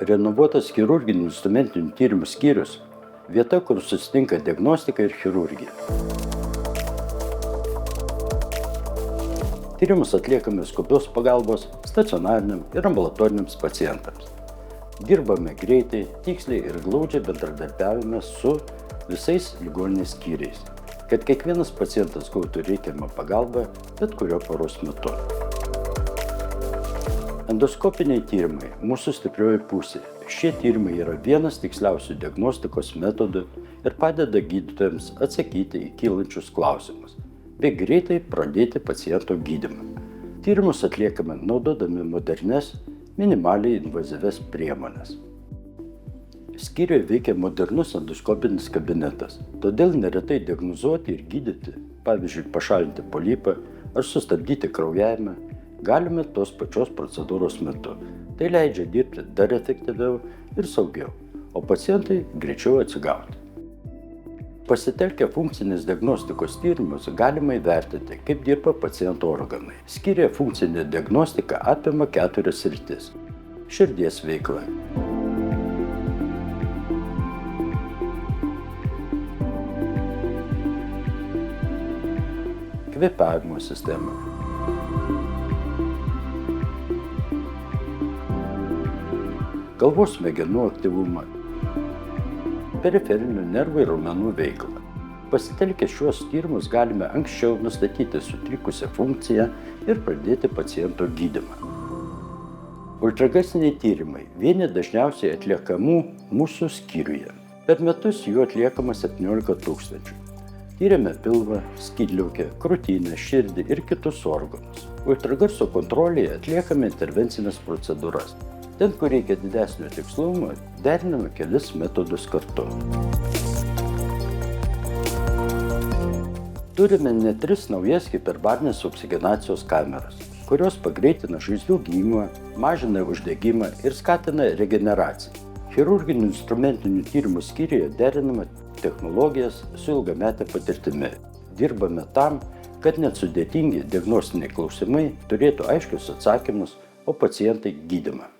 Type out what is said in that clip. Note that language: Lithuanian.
Renovuotas chirurginių instrumentinių tyrimų skyrius – vieta, kur susitinka diagnostika ir chirurgija. Tyrimus atliekame skubios pagalbos stacionariniam ir ambulatoriniams pacientams. Dirbame greitai, tiksliai ir glaudžiai bendradarbiavime su visais ligoninės skyriais, kad kiekvienas pacientas gautų reikiamą pagalbą bet kurio paros metu. Endoskopiniai tyrimai – mūsų stiprioji pusė. Šie tyrimai yra vienas tiksliausių diagnostikos metodų ir padeda gydytojams atsakyti į kylančius klausimus, bei greitai pradėti paciento gydymą. Tyrimus atliekame naudodami modernes, minimaliai invazyvias priemones. Skyriuje veikia modernus endoskopinis kabinetas, todėl neretai diagnozuoti ir gydyti, pavyzdžiui, pašalinti polipą ar sustabdyti kraujavimą, galime tos pačios procedūros metu. Tai leidžia dirbti dar efektyviau ir saugiau, o pacientai greičiau atsigauti. Pasitelkę funkcinės diagnostikos tyrimus galima įvertinti, kaip dirba paciento organai. Skyriuje funkcinė diagnostika apima 4 sritis. Širdies veikla, kvėpavimo sistema, galvos smegenų aktyvumą, periferinių nervų ir raumenų veiklą. Pasitelkę šiuos tyrimus galime anksčiau nustatyti sutrikusią funkciją ir pradėti paciento gydymą. Ultragarsiniai tyrimai – vieni dažniausiai atliekamų mūsų skyriuje. Per metus jų atliekama 17 000. Tyrėme pilvą, skydliaukę, krūtinę, širdį ir kitus organus. Ultragarso kontrolėje atliekame intervencinės procedūras. Ten, kur reikia didesnio tikslumo, deriname kelis metodus kartu. Turime net 3 naujas hiperbarinės oksigenacijos kameras, kurios pagreitina žaizdų gijimą, mažina uždegimą ir skatina regeneraciją. Chirurginių instrumentinių tyrimų skyriuje deriname technologijas su ilgamete patirtimi. Dirbame tam, kad net sudėtingi diagnostiniai klausimai turėtų aiškius atsakymus, o pacientai gydymą.